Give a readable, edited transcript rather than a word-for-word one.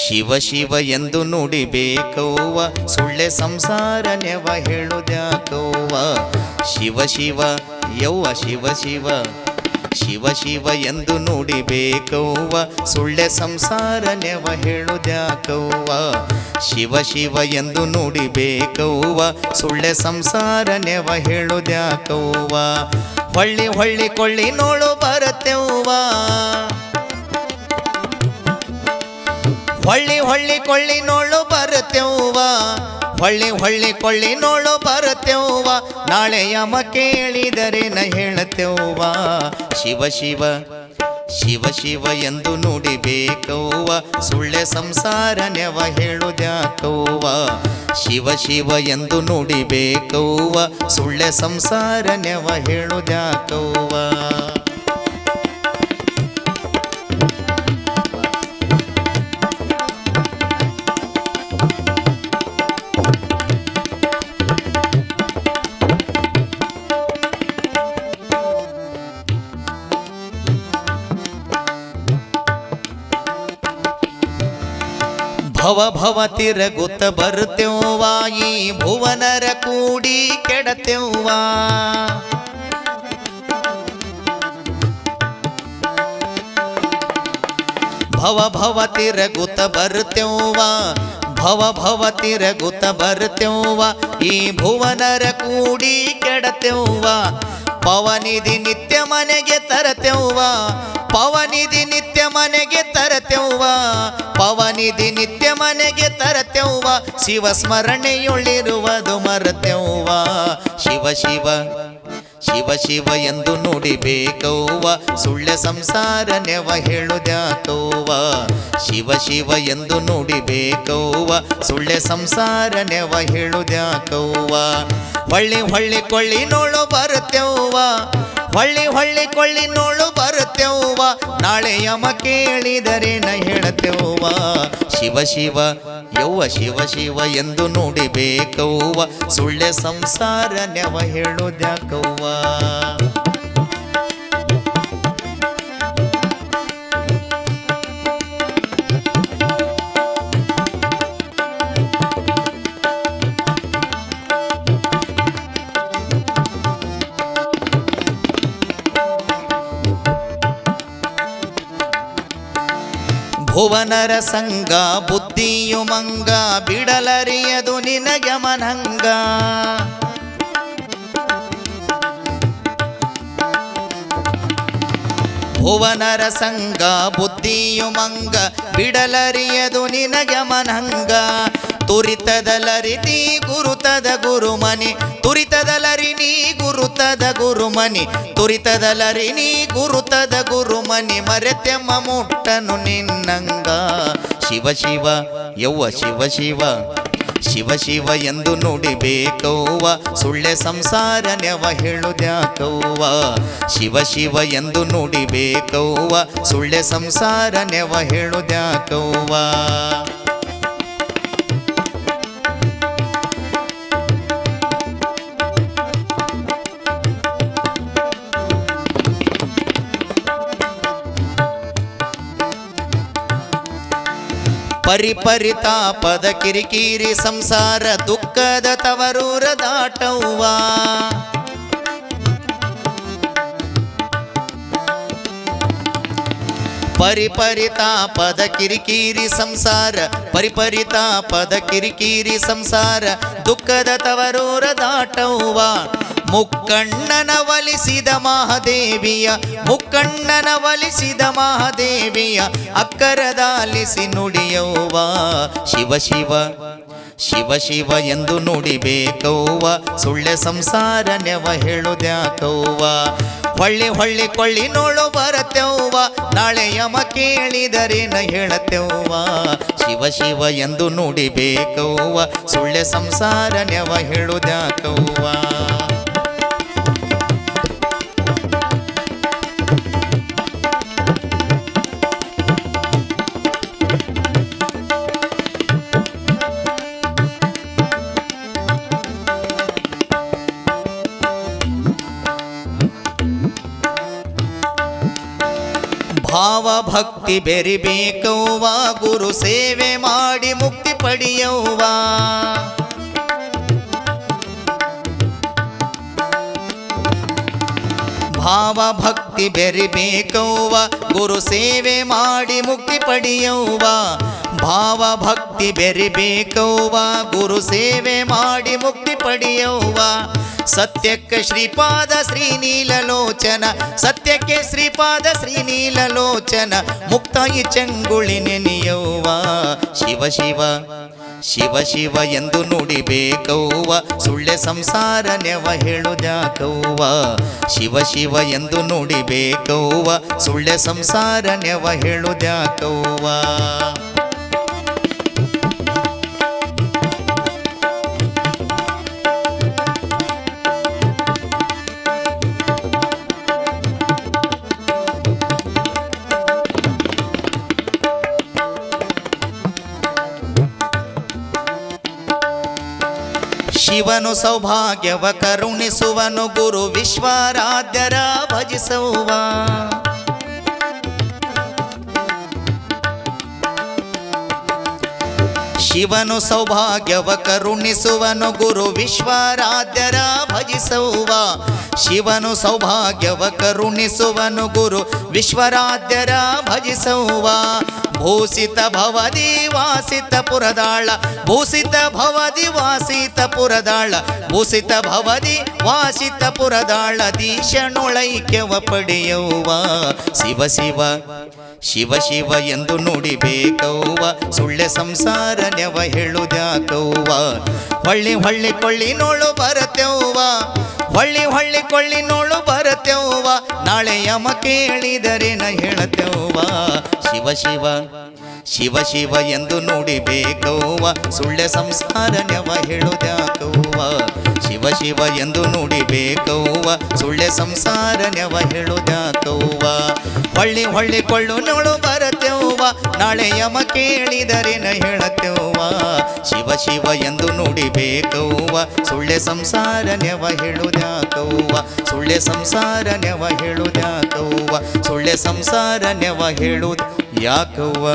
ಶಿವ ಶಿವ ಎಂದು ನುಡಿಬೇಕವ್ವ, ಸುಳ್ಳೆ ಸಂಸಾರ ನೆವ ಹೇಳುದ್ಯಾಕವ್ವ. ಶಿವ ಶಿವ ಯವ್ವ ಶಿವ ಶಿವ, ಶಿವ ಶಿವ ಎಂದು ನುಡಿಬೇಕವ್ವ, ಸುಳ್ಳೆ ಸಂಸಾರ ನೆವ ಹೇಳುದ್ಯಾಕವ್ವ. ಶಿವ ಶಿವ ಎಂದು ನುಡಿಬೇಕವ್ವ, ಸುಳ್ಳೆ ಸಂಸಾರ ನೆವ ಹೇಳುದ್ಯಾಕವ್ವ. ಹೊಳ್ಳಿ ಹೊಳ್ಳಿ ಕೊಳ್ಳಿ ನೋಳು ಬರತೆವ್ವ, ಹೊಳ್ಳಿ ಹೊಳ್ಳಿ ಕೊಳ್ಳಿ ನೋಳು ಬರತೆವ್ವ, ಹೊಳ್ಳಿ ಹೊಳ್ಳಿ ಕೊಳ್ಳಿ ನೋಳು ಬರತೆವ್ವ. ನಾಳೆ ಯಮ ಕೇಳಿದರೆ ನ ಹೇಳತೆವ್ವ. ಶಿವ ಶಿವ ಶಿವ ಶಿವ ಎಂದು ನುಡಿಬೇಕವ್ವ, ಸುಳ್ಳೆ ಸಂಸಾರ ನೆವ ಹೇಳುದ್ಯಾಕವ್ವ. ಶಿವ ಶಿವ ಎಂದು ನುಡಿಬೇಕವ್ವ, ಸುಳ್ಳೆ ಸಂಸಾರ ನೆವ ಹೇಳುದ್ಯಾಕವ್ವ. ಭವ ಭವ ತಿರಗುತ್ತ ಬರ್ತೇವ್ವ, ಈ ಭುವನರ ಕೂಡಿ ಕೆಡತೆವ್ವ. ಭವ ಭವ ತಿರಗುತ್ತ ಬರ್ತೇವ್ವ, ಭವ ಭವ ತಿರಗುತ್ತ ಬರ್ತೇವ್ವ, ಈ ಭುವನರ ಕೂಡಿ ಕೆಡತೆವ್ವ. ಪವನಿಧಿ ನಿತ್ಯ ಮನೆಗೆ ತರತೆವ್ವ, ಪವನಿಧಿ ನಿತ್ಯ ಮನೆಗೆ ತರತೆವ್ವ, ಪವನಿಧಿ ನಿತ್ಯ ಮನೆಗೆ ತರತೆವ್ವ. ಶಿವ ಸ್ಮರಣೆಯೊಳಿರುವುದು ಮರತೆವ್ವ. ಶಿವ ಶಿವ ಶಿವ ಶಿವ ಎಂದು ನುಡಿಬೇಕವ್ವ, ಸುಳ್ಳೆ ಸಂಸಾರ ನೆವ ಹೇಳುದ್ಯಾಕವ್ವ. ಶಿವ ಶಿವ ಎಂದು ನುಡಿಬೇಕವ್ವ, ಸುಳ್ಳೆ ಸಂಸಾರ ನೆವ ಹೇಳುದ್ಯಾಕವ್ವ. ಹೊಳ್ಳಿ ಹೊಳ್ಳಿ ಕೊಳ್ಳಿ ನೋಳು ಬರತೆವ್ವ, ಹೊಳ್ಳಿ ಹೊಳ್ಳಿ ಕೊಳ್ಳಿ ನೋಳು ಬರತೆವ್ವ. ನಾಳೆ ಯಮ ಕೇಳಿದರೆ ನ ಹೇಳತೆವ್ವ. ಶಿವ ಶಿವ ಯವ್ವ ಶಿವ ಶಿವ ಎಂದು ನುಡಿಬೇಕವ್ವ, ಸುಳ್ಳೆ ಸಂಸಾರ ನೆವ ಹೇಳುದ್ಯಾಕವ್ವ. ಭುವನರ ಸಂಗ ಬುದ್ಧಿಯು ಮಂಗ, ಬಿಡಲರಿಯದು ನಿನಗೆ ಮನಂಗ. ಭುವನರ ಸಂಗ ಬುದ್ಧಿಯು ಮಂಗ, ಬಿಡಲರಿಯದು ನಿನಗೆ ಮನಂಗ. ತುರಿತದಲರಿತಿ ಗುರುತದ ಗುರುಮನಿ, ತುರಿತದಲರಿ ನೀ ಗುರುತದ ಗುರುಮನಿ, ತುರಿತದಲರಿ ನೀ ಗುರುತದ ಗುರುಮನಿ. ಮರೆತೆಮ್ಮ ಮುಟ್ಟನು ನಿನ್ನಂಗ. ಶಿವ ಶಿವ ಯವ್ವ ಶಿವ ಶಿವ, ಶಿವ ಶಿವ ಎಂದು ನುಡಿಬೇಕವ್ವ, ಸುಳ್ಳೆ ಸಂಸಾರ ನೆವ ಹೇಳುದ್ಯಾಕವ್ವ. ಶಿವ ಶಿವ ಎಂದು ನುಡಿಬೇಕವ್ವ, ಸುಳ್ಳೆ ಸಂಸಾರ ನೆವ ಹೇಳುದ್ಯಾಕವ್ವ. ಪರಿಪರಿತಾಪದ ಕಿರಿಕಿರಿ ಸಂಸಾರ, ದುಃಖದ ತವರೂರ ದಾಟವ್ವ. ಪರಿಪರಿತಾಪದ ಕಿರಿಕಿರಿ ಸಂಸಾರ, ಪರಿಪರಿತಾಪದ ಕಿರಿಕಿರಿ ಸಂಸಾರ, ದುಃಖದ ತವರೂರ ದಾಟವ್ವ. ಮುಕ್ಕಣ್ಣನ ಒಲಿಸಿದ ಮಹಾದೇವಿಯ, ಮುಕ್ಕಣ್ಣನ ಒಲಿಸಿದ ಮಹಾದೇವಿಯ, ಅಕ್ಕರದಾಲಿಸಿ ನುಡಿಯವ್ವ. ಶಿವ ಶಿವ ಶಿವ ಶಿವ ಎಂದು ನುಡಿಬೇಕವ್ವ, ಸುಳ್ಳೆ ಸಂಸಾರ ನೆವ ಹೇಳುದ್ಯಾಕವ್ವ. ಹೊಳ್ಳಿ ಹೊಳ್ಳಿ ಕೊಳ್ಳಿ ನೋಳು ಬರತೆವ್ವ, ನಾಳೆ ಯಮ ಕೇಳಿದರೆ ನ ಹೇಳತೆವ್ವ. ಶಿವ ಶಿವ ಎಂದು ನುಡಿಬೇಕವ್ವ, ಸುಳ್ಳೆ ಸಂಸಾರ ನೆವ ಹೇಳುದ್ಯಾಕವ್ವ. ಭಾವ ಭಕ್ತಿ ಬೆರಿಬೇಕವ್ವ ಗುರು ಸೇವೆ ಮಾಡಿ ಮುಕ್ತಿ ಪಡೆಯವ್ವ. ಭಾವ ಭಕ್ತಿ ಬೆರಿಬೇಕವ್ವ ಗುರು ಸೇವೆ ಮಾಡಿ ಮುಕ್ತಿ ಪಡೆಯವ್ವ. ಭಾವ ಭಕ್ತಿ ಬೆರಿಬೇಕವ್ವ ಗುರು ಸೇವೆ ಮಾಡಿ ಮುಕ್ತಿ ಪಡೆಯವ್ವ. ಸತ್ಯಕ್ಕೆ ಶ್ರೀಪಾದ ಶ್ರೀನೀಲಲೋಚನ, ಸತ್ಯಕ್ಕೆ ಶ್ರೀಪಾದ ಶ್ರೀನೀಲಲೋಚನ, ಮುಕ್ತಾಯಿ ಚಂಗುಳಿ ನೆನೆಯವ್ವ. ಶಿವ ಶಿವ ಶಿವ ಶಿವ ಎಂದು ನುಡಿಬೇಕವ್ವ, ಸುಳ್ಳೆ ಸಂಸಾರ ನೆವ ಹೇಳುದ್ಯಾಕವ್ವ. ಶಿವ ಶಿವ ಎಂದು ನುಡಿಬೇಕವ್ವ, ಸುಳ್ಳೆ ಸಂಸಾರ ನೆವ ಹೇಳುದ್ಯಾಕವ್ವ. ಶಿವನು ಸೌಭಾಗ್ಯವ ಕರುಣಿಸುವನು ಗುರು ವಿಶ್ವಾರಾಧ್ಯರ ಭಜಿಸುವ. ಶಿವನು ಸೌಭಾಗ್ಯವ ಕರುಣಿಸುವನು ಗುರು ವಿಶ್ವಾರಾಧ್ಯರ ಭಜಿಸುವ. ಶಿವನು ಸೌಭಾಗ್ಯವ ಕರುಣಿಸುವನು ಗುರು ವಿಶ್ವರಾಧ್ಯರ ಭಜಿಸುವ. ಭೂಸಿತ ಭವದಿ ವಾಸಿತ ಪುರದಾಳ, ಭೂಸಿತ ಭವದಿ ವಾಸಿತ ಪುರದಾಳ, ಭೂಸಿತ ಭವದಿ ವಾಸಿತ ಪುರದಾಳ, ದೀಶನೊಳೈಕ್ಯವ ಪಡೆಯವ್ವ. ಶಿವ ಶಿವ ಶಿವ ಶಿವ ಎಂದು ನುಡಿಬೇಕವ್ವ, ಸುಳ್ಳೆ ಸಂಸಾರ ನೆವ ಹೇಳುದ್ಯಾಕವ್ವ. ಹೊಳ್ಳಿ ಹೊಳ್ಳಿ ಕೊಳ್ಳಿನೋಳು ಬರತೆವ್ವ, ಹೊಳ್ಳಿ ಹೊಳ್ಳಿ ಕೊಳ್ಳಿನೋಳು ಬರತೆವ್ವ, ನಾಳೆ ಯಮ ಕೇಳಿದರೇನ ಹೇಳತೆವ್ವ. ಶಿವ ಶಿವ ಶಿವ ಶಿವ ಎಂದು ನುಡಿಬೇಕವ್ವ, ಸುಳ್ಳೆ ಸಂಸಾರ ನೆವ ಹೇಳುದ್ಯಾಕವ್ವ. ಶಿವ ಶಿವ ಎಂದು ನುಡಿಬೇಕವ್ವ, ಸುಳ್ಳೆ ಸಂಸಾರ ನೆವ ಹೇಳುದ್ಯಾಕವ್ವ. ಹೊಳ್ಳಿ ಹೊಳ್ಳಿ ಕೊಳ್ಳುನೋಳು ಬರತೆವ್ವ, ನಾಳೆ ಯಮ ಕೇಳಿದರೇನ ಹೇಳತೆವ್ವ. ಶಿವ ಶಿವ ಎಂದು ನುಡಿಬೇಕವ್ವ, ಸುಳ್ಳೆ ಸಂಸಾರ ನೆವ ಹೇಳುದ್ಯಾಕವ್ವ. ಸುಳ್ಳೆ ಸಂಸಾರ ನೆವ ಹೇಳುದ್ಯಾಕವ್ವ. ಸುಳ್ಳೆ ಸಂಸಾರ ನೆವ ಹೇಳುದ್ ಯಾಕವ್ವ.